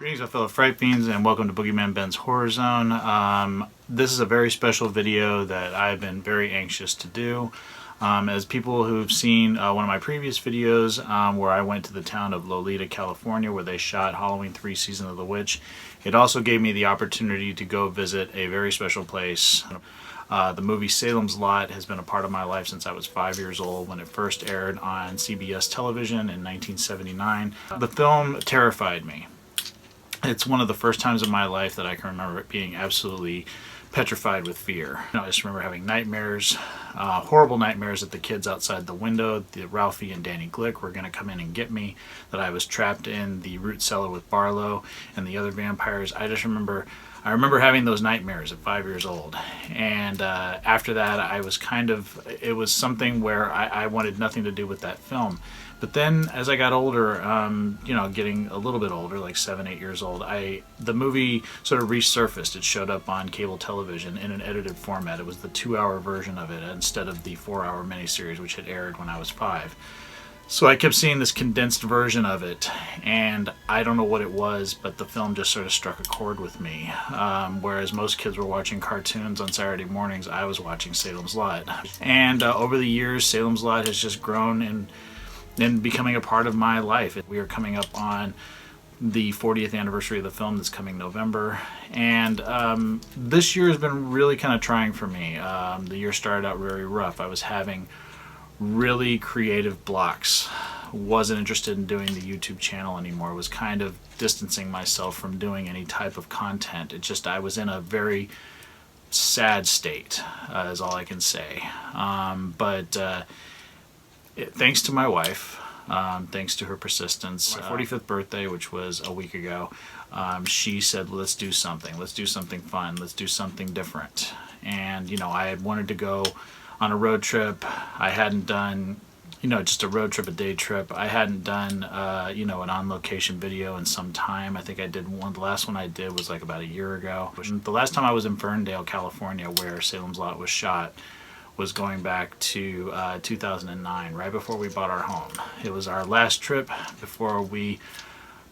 Greetings, my fellow Fright Fiends, and welcome to Boogeyman Ben's Horror Zone. This is a very special video that I've been very anxious to do. As people who've seen one of my previous videos where I went to the town of Lolita, California, where they shot Halloween 3 Season of the Witch, it also gave me the opportunity to go visit a very special place. The movie Salem's Lot has been a part of my life since I was 5 years old when it first aired on CBS television in 1979. The film terrified me. It's one of the first times in my life that I can remember being absolutely petrified with fear. I just remember having nightmares, horrible nightmares that the kids outside the window, Ralphie and Danny Glick, were going to come in and get me, that I was trapped in the root cellar with Barlow and the other vampires. I remember having those nightmares at 5 years old, and after that I was it was something where I wanted nothing to do with that film. But then as I got older, getting a little bit older, like 7, 8 years old, the movie sort of resurfaced. It showed up on cable television in an edited format. It was the 2-hour version of it instead of the 4-hour miniseries which had aired when I was 5. So I kept seeing this condensed version of it, and I don't know what it was, but the film just sort of struck a chord with me. Whereas most kids were watching cartoons on Saturday mornings, I was watching Salem's Lot. And over the years, Salem's Lot has just grown and becoming a part of my life. We are coming up on the 40th anniversary of the film that's coming November, and this year has been really kind of trying for me. The year started out very rough. I was having really creative blocks. Wasn't interested in doing the YouTube channel anymore. Was kind of distancing myself from doing any type of content. I was in a very sad state, is all I can say. Thanks to my wife, thanks to her persistence, my 45th birthday, which was a week ago, she said, let's do something fun, let's do something different. And I had wanted to go on a road trip. I hadn't done just a road trip, a day trip. I hadn't done an on-location video in some time. I think I did one. The last one I did was like about a year ago. The last time I was in Ferndale, California, where Salem's Lot was shot, was going back to 2009, right before we bought our home. It was our last trip before we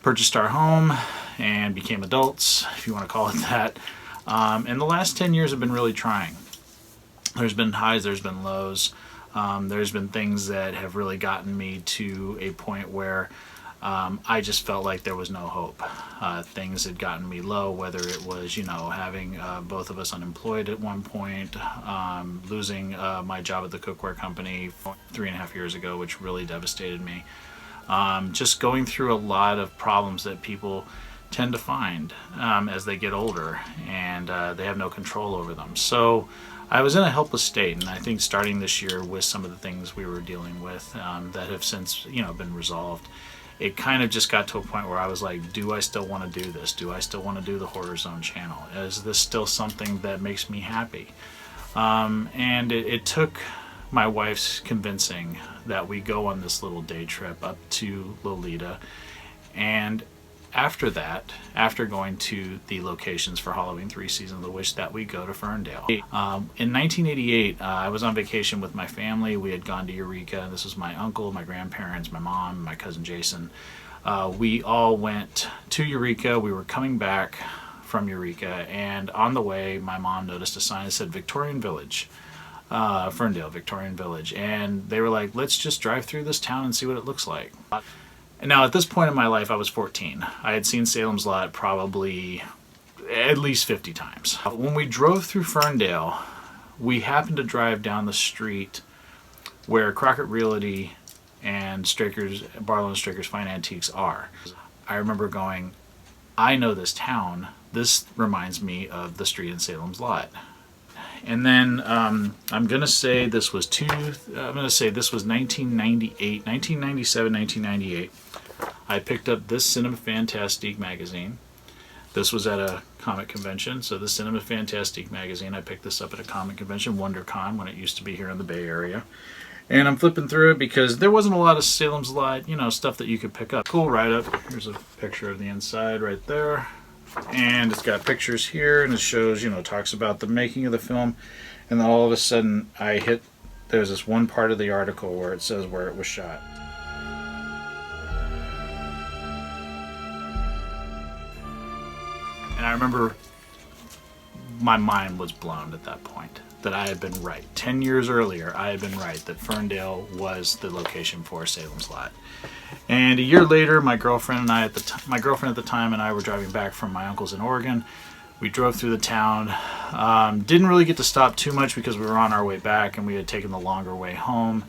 purchased our home and became adults, if you want to call it that. And the last 10 years have been really trying. There's been highs, there's been lows. There's been things that have really gotten me to a point where I just felt like there was no hope. Things had gotten me low, whether it was, having both of us unemployed at one point, losing my job at the cookware company 3.5 years ago, which really devastated me. Just going through a lot of problems that people tend to find as they get older, and they have no control over them. So I was in a helpless state, and I think starting this year with some of the things we were dealing with that have since been resolved, it kind of just got to a point where I was like, do I still want to do this? Do I still want to do the Horror Zone channel? Is this still something that makes me happy? And it took my wife's convincing that we go on this little day trip up to Lolita, and after that, after going to the locations for Halloween 3 Season of the Witch, that we go to Ferndale. In 1988, I was on vacation with my family. We had gone to Eureka. This was my uncle, my grandparents, my mom, my cousin Jason. We all went to Eureka. We were coming back from Eureka, and on the way, my mom noticed a sign that said Victorian Village. Ferndale, Victorian Village. And they were like, let's just drive through this town and see what it looks like. And now at this point in my life, I was 14. I had seen Salem's Lot probably at least 50 times. When we drove through Ferndale, we happened to drive down the street where Crockett Realty and Barlow and Straker's Fine Antiques are. I remember going, I know this town. This reminds me of the street in Salem's Lot. And then I'm going to say this was 1998, 1997, 1998. I picked up this Cinema Fantastique magazine. This was at a comic convention, so the Cinema Fantastique magazine, I picked this up at a comic convention, WonderCon, when it used to be here in the Bay Area. And I'm flipping through it because there wasn't a lot of Salem's Lot, stuff that you could pick up. Cool write-up. Here's a picture of the inside right there. And it's got pictures here, and it shows, talks about the making of the film. And then all of a sudden, there's this one part of the article where it says where it was shot. I remember my mind was blown at that point that I had been right. 10 years earlier, I had been right that Ferndale was the location for Salem's Lot. And a year later, my girlfriend at the time and I were driving back from my uncle's in Oregon. We drove through the town. Didn't really get to stop too much because we were on our way back and we had taken the longer way home.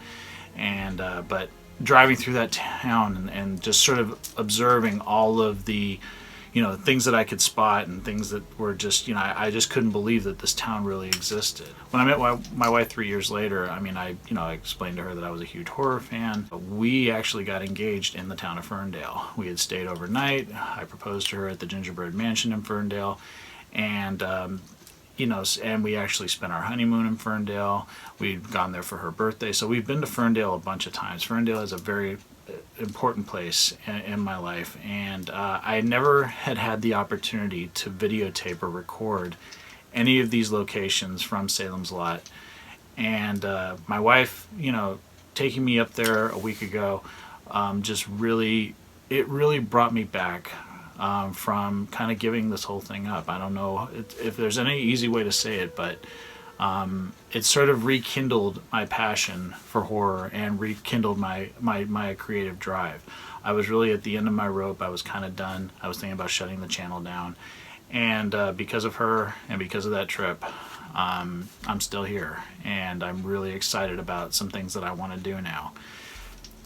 And but driving through that town and just sort of observing all of the, things that I could spot and things that were just, I just couldn't believe that this town really existed. When I met my wife 3 years later, I explained to her that I was a huge horror fan. We actually got engaged in the town of Ferndale. We had stayed overnight. I proposed to her at the Gingerbread Mansion in Ferndale. And, and we actually spent our honeymoon in Ferndale. We'd gone there for her birthday. So we've been to Ferndale a bunch of times. Ferndale is a very important place in my life, and I never had the opportunity to videotape or record any of these locations from Salem's Lot. And my wife, taking me up there a week ago, it really brought me back from kind of giving this whole thing up. I don't know if there's any easy way to say it, but it sort of rekindled my passion for horror and rekindled my creative drive. I was really at the end of my rope. I was kind of done. I was thinking about shutting the channel down. And because of her and because of that trip, I'm still here. And I'm really excited about some things that I want to do now.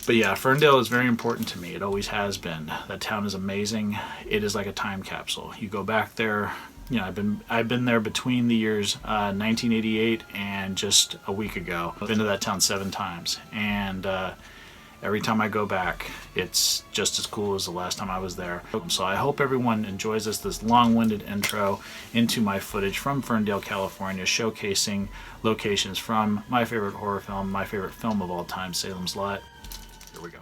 But yeah, Ferndale is very important to me. It always has been. That town is amazing. It is like a time capsule. You go back there. I've been there between the years 1988 and just a week ago. I've been to that town 7 times, and every time I go back, it's just as cool as the last time I was there. So I hope everyone enjoys this long-winded intro into my footage from Ferndale, California, showcasing locations from my favorite horror film, my favorite film of all time, Salem's Lot. Here we go.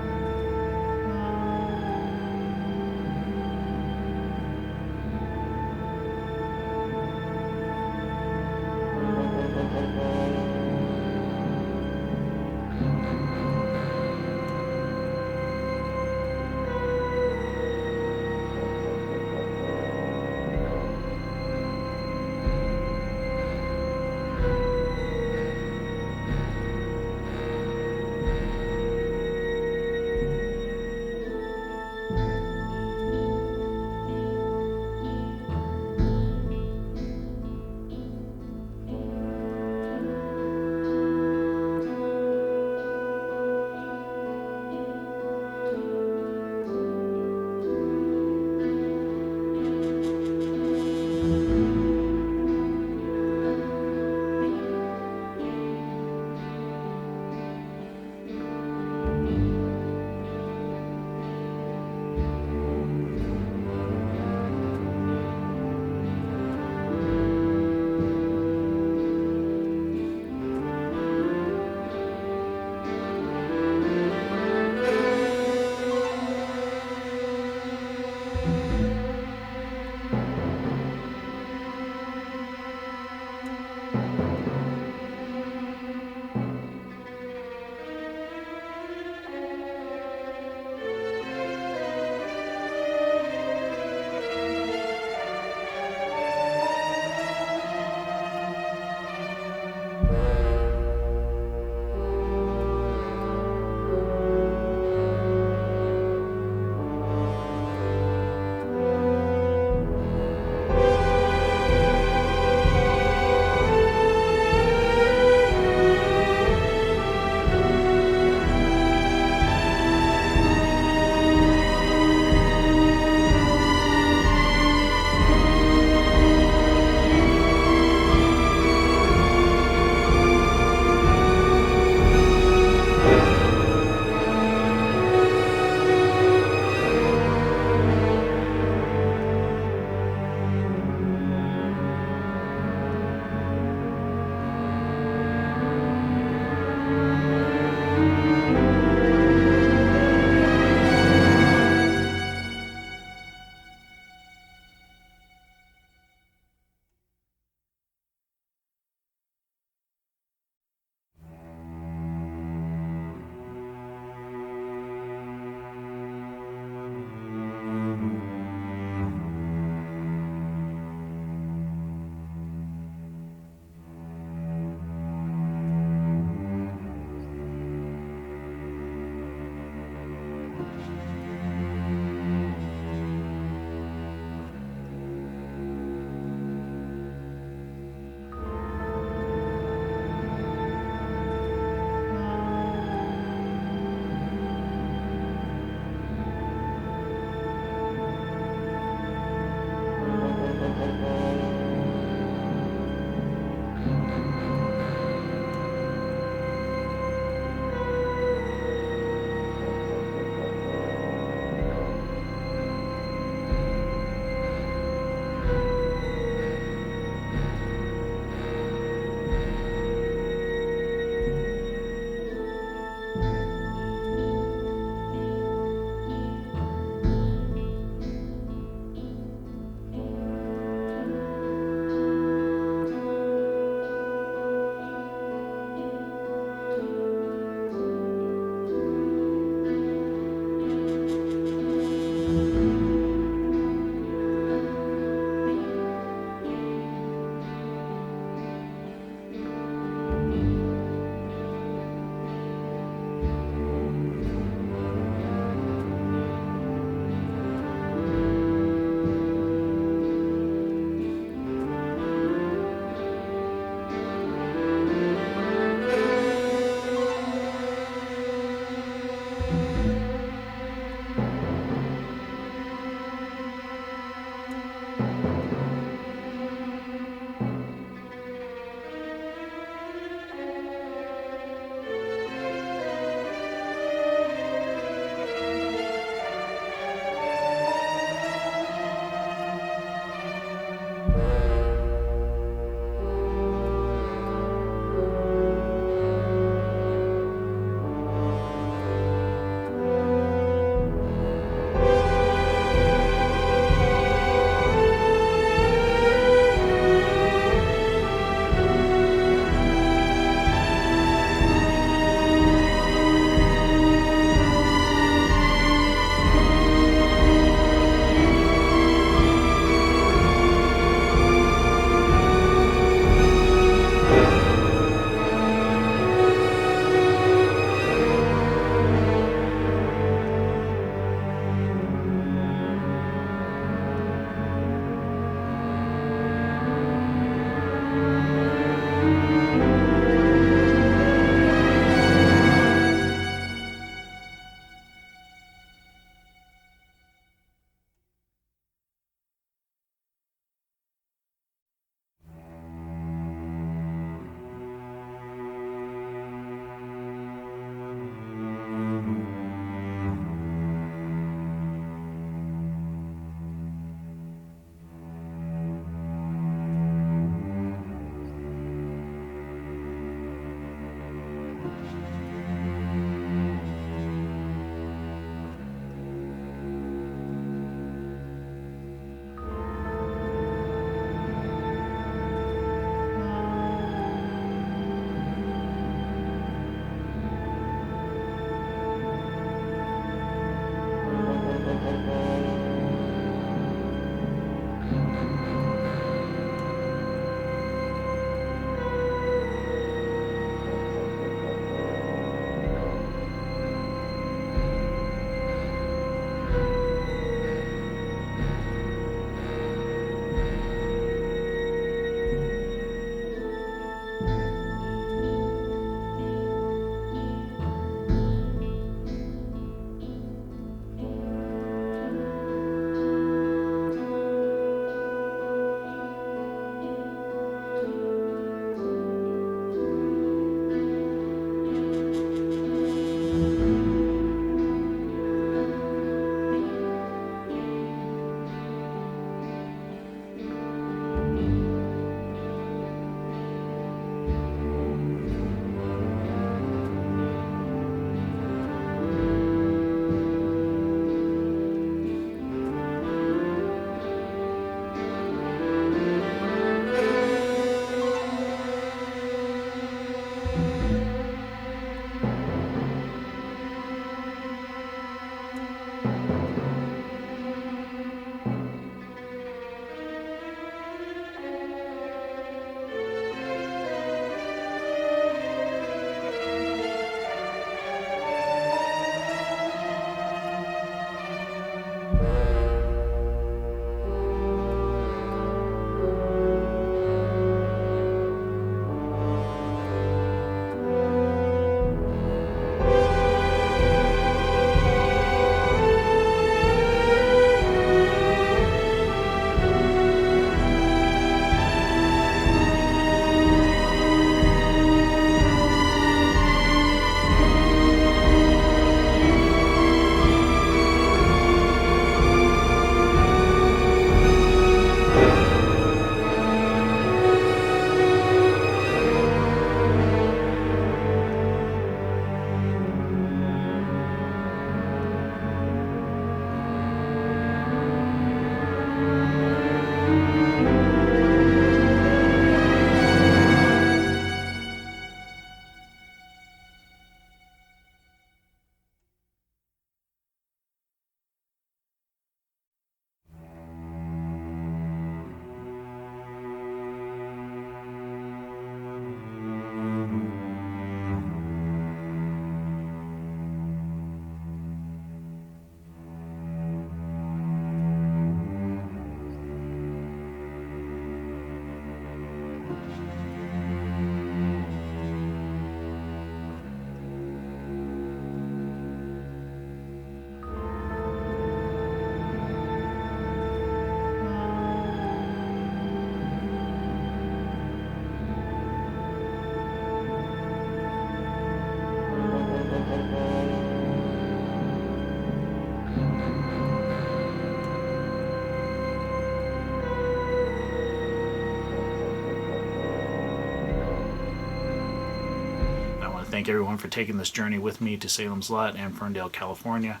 thank everyone for taking this journey with me to Salem's Lot and Ferndale, California.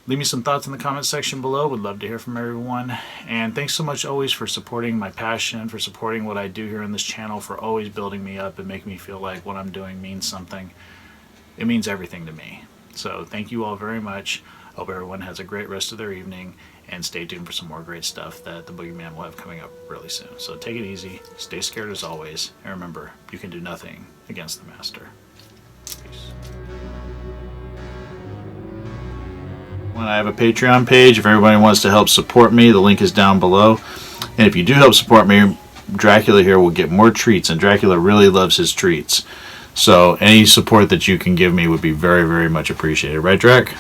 Leave me some thoughts in the comment section below. Would love to hear from everyone. And thanks so much always for supporting my passion, for supporting what I do here on this channel, for always building me up and making me feel like what I'm doing means something. It means everything to me. So thank you all very much. Hope everyone has a great rest of their evening, and stay tuned for some more great stuff that the Boogeyman will have coming up really soon. So take it easy, stay scared as always, and remember, you can do nothing against the Master. Peace. I have a Patreon page if everybody wants to help support me. The link is down below. And if you do help support me, Dracula here will get more treats, and Dracula really loves his treats. So any support that you can give me would be very, very much appreciated. Right, Drac?